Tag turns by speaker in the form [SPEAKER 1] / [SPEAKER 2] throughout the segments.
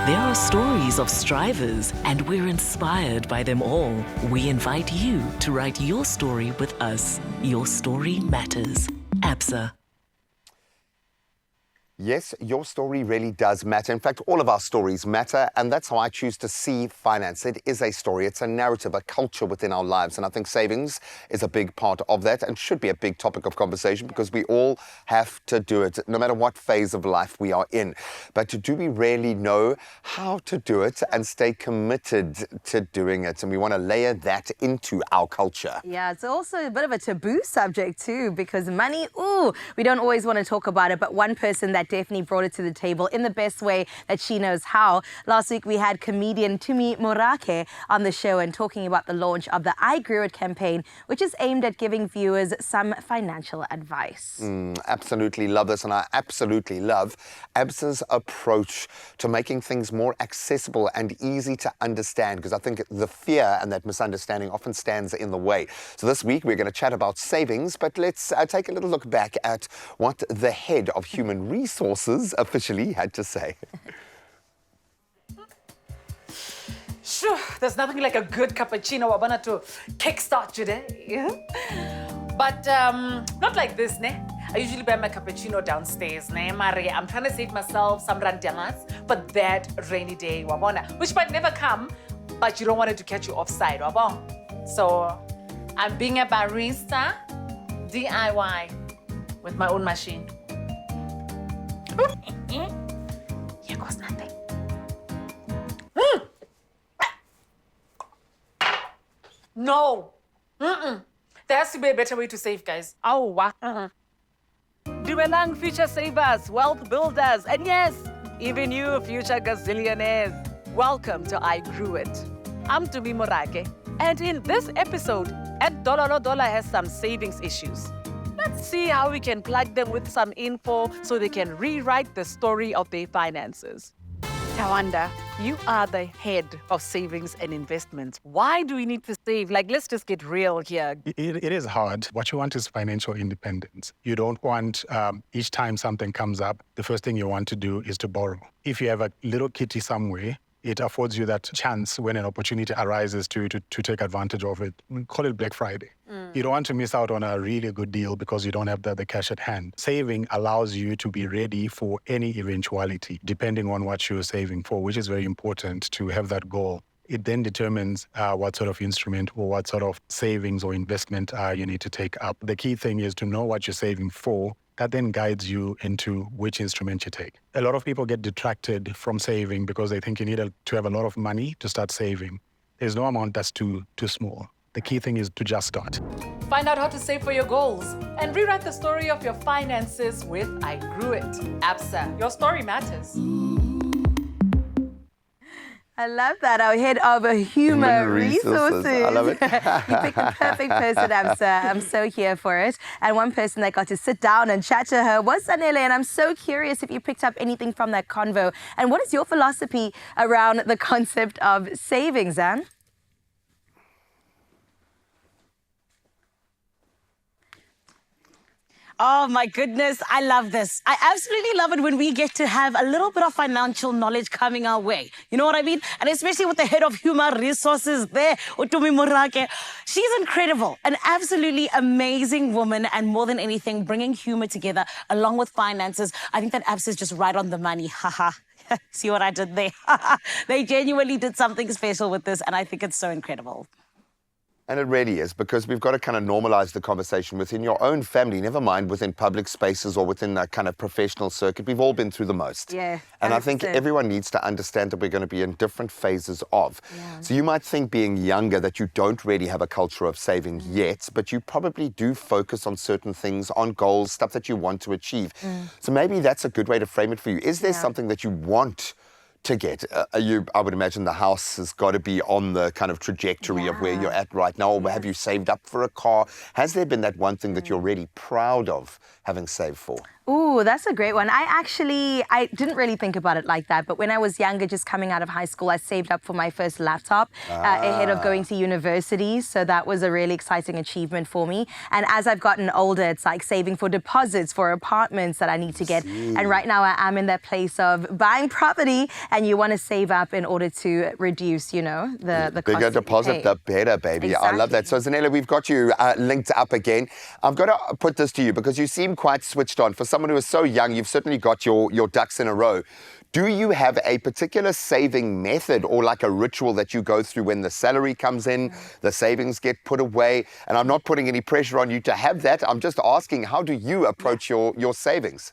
[SPEAKER 1] There are stories of strivers, and we're inspired by them all. We invite you to write your story with us. Your story matters. Absa.
[SPEAKER 2] Yes, your story really does matter. In fact, all of our stories matter, and that's how I choose to see finance. It is a story, it's a narrative, a culture within our lives, and I think savings is a big part of that and should be a big topic of conversation because we all have to do it, no matter what phase of life we are in. But do we really know how to do it and stay committed to doing it? And we want to layer that into our culture.
[SPEAKER 3] Yeah, it's also a bit of a taboo subject too, because money, we don't always want to talk about it, but one person that definitely brought it to the table in the best way that she knows how. Last week we had comedian Tumi Morake on the show and talking about the launch of the I Grew It campaign, which is aimed at giving viewers some financial advice.
[SPEAKER 2] Absolutely love this, and I absolutely love Absa's approach to making things more accessible and easy to understand, because I think the fear and that misunderstanding often stands in the way. So this week we're going to chat about savings, but let's take a little look back at what the head of human resources officially had to say.
[SPEAKER 4] Sure, there's nothing like a good cappuccino wabana to kickstart your day. But not like this, ne? I usually buy my cappuccino downstairs, ne? Maria, I'm trying to save myself some randiamas for that rainy day, wabona, which might never come, but you don't want it to catch you offside, wabon. So I'm being a barista, DIY, with my own machine. Here goes nothing. No. There has to be a better way to save, guys.
[SPEAKER 5] Oh, wow. Dumelang future savers, wealth builders, and yes, even you future gazillionaires. Welcome to I Grew It. I'm Tumi Morake, and in this episode, Ed Dollar has some savings issues. Let's see how we can plug them with some info so they can rewrite the story of their finances. Tawanda, you are the head of savings and investments. Why do we need to save? Let's just get real here.
[SPEAKER 6] It is hard. What you want is financial independence. You don't want, each time something comes up, the first thing you want to do is to borrow. If you have a little kitty somewhere, it affords you that chance when an opportunity arises to take advantage of it. We call it Black Friday. You don't want to miss out on a really good deal because you don't have the cash at hand. Saving allows you to be ready for any eventuality, depending on what you're saving for, which is very important to have that goal. It then determines what sort of instrument or what sort of savings or investment you need to take up. The key thing is to know what you're saving for. That then guides you into which instrument you take. A lot of people get detracted from saving because they think you need to have a lot of money to start saving. There's no amount that's too small. The key thing is to just start.
[SPEAKER 4] Find out how to save for your goals and rewrite the story of your finances with I Grew It. Absa, your story matters.
[SPEAKER 3] I love that. Our head of human resources.
[SPEAKER 2] I love it.
[SPEAKER 3] You picked the perfect person, Absa. I'm so here for it. And one person that got to sit down and chat to her was Sanele. And I'm so curious if you picked up anything from that convo. And what is your philosophy around the concept of savings, Zan?
[SPEAKER 7] Oh my goodness, I love this. I absolutely love it when we get to have a little bit of financial knowledge coming our way. You know what I mean? And especially with the head of human resources there, Tumi Morake. She's incredible, an absolutely amazing woman, and more than anything, bringing humor together along with finances. I think that Absa is just right on the money. Haha. See what I did there? They genuinely did something special with this, and I think it's so incredible.
[SPEAKER 2] And it really is, because we've got to kind of normalize the conversation within your own family, never mind within public spaces or within that kind of professional circuit. We've all been through the most.
[SPEAKER 3] Yeah. 100%.
[SPEAKER 2] And I think everyone needs to understand that we're going to be in different phases of.
[SPEAKER 3] Yeah.
[SPEAKER 2] So you might think being younger that you don't really have a culture of saving yet, but you probably do focus on certain things, on goals, stuff that you want to achieve. So maybe that's a good way to frame it for you. Is there something that you want to get? I would imagine the house has got to be on the kind of trajectory of where you're at right now. Or have you saved up for a car? Has there been that one thing that you're really proud of having saved for?
[SPEAKER 3] Ooh, that's a great one. I didn't really think about it like that, but when I was younger, just coming out of high school, I saved up for my first laptop ahead of going to university. So that was a really exciting achievement for me. And as I've gotten older, it's like saving for deposits for apartments that I need to get. And right now I am in that place of buying property, and you want to save up in order to reduce, the cost
[SPEAKER 2] Bigger
[SPEAKER 3] that you
[SPEAKER 2] deposit,
[SPEAKER 3] pay.
[SPEAKER 2] the better, baby. I love that. So, Zanella, we've got you linked up again. I've got to put this to you because you seem quite switched on. For someone who is so young, you've certainly got your ducks in a row. Do you have a particular saving method or like a ritual that you go through when the salary comes in, the savings get put away? And I'm not putting any pressure on you to have that. I'm just asking, how do you approach your savings?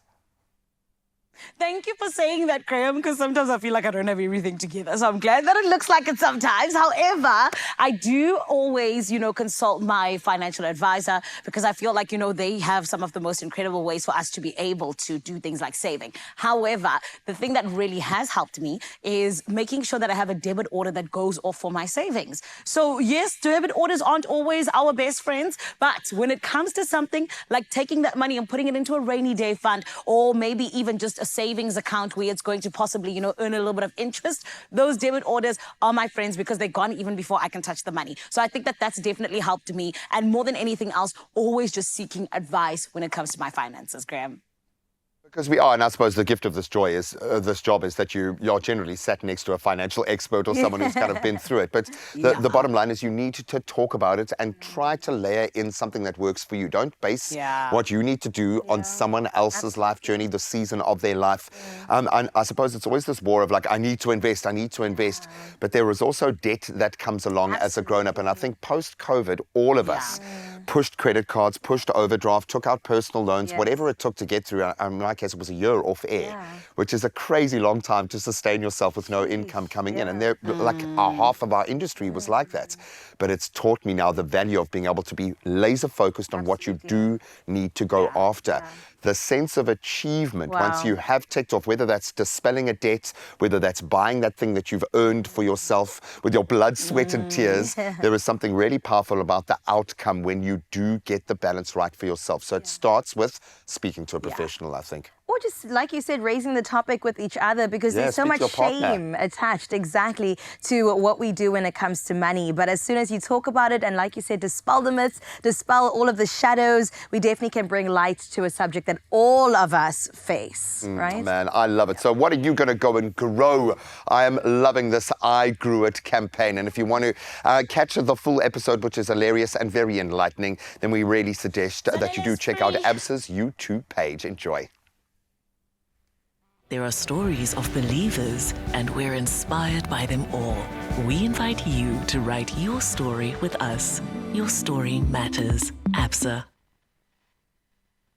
[SPEAKER 7] Thank you for saying that, Graham, because sometimes I feel like I don't have everything together. So I'm glad that it looks like it sometimes. However, I do always, consult my financial advisor because I feel like, they have some of the most incredible ways for us to be able to do things like saving. However, the thing that really has helped me is making sure that I have a debit order that goes off for my savings. So yes, debit orders aren't always our best friends, but when it comes to something like taking that money and putting it into a rainy day fund, or maybe even just a savings account where it's going to possibly, earn a little bit of interest, those debit orders are my friends because they're gone even before I can touch the money. So I think that that's definitely helped me. And more than anything else, always just seeking advice when it comes to my finances, Graham.
[SPEAKER 2] Because we are, and I suppose the gift of this job is that you're generally sat next to a financial expert or someone who's kind of been through it. But the bottom line is you need to talk about it and try to layer in something that works for you. Don't base what you need to do on someone else's life journey, the season of their life. And I suppose it's always this war of like, I need to invest. But there is also debt that comes along as a grown-up. And I think post-COVID, all of us pushed credit cards, pushed overdraft, took out personal loans, whatever it took to get through. In my case, it was a year off air, which is a crazy long time to sustain yourself with no income coming in. And there, like half of our industry was like that. But it's taught me now the value of being able to be laser focused on what you do need to go after. The sense of achievement once you have ticked off, whether that's dispelling a debt, whether that's buying that thing that you've earned for yourself with your blood, sweat and tears, there is something really powerful about the outcome when you do get the balance right for yourself. So it starts with speaking to a professional, I think.
[SPEAKER 3] Or just, like you said, raising the topic with each other because there's so much shame attached to what we do when it comes to money. But as soon as you talk about it and, like you said, dispel the myths, dispel all of the shadows, we definitely can bring light to a subject that all of us face, right?
[SPEAKER 2] Man, I love it. So what are you going to go and grow? I am loving this I Grew It campaign. And if you want to catch the full episode, which is hilarious and very enlightening, then we really suggest that you do check out Absa's YouTube page. Enjoy.
[SPEAKER 1] There are stories of believers, and we're inspired by them all. We invite you to write your story with us. Your story matters. Absa.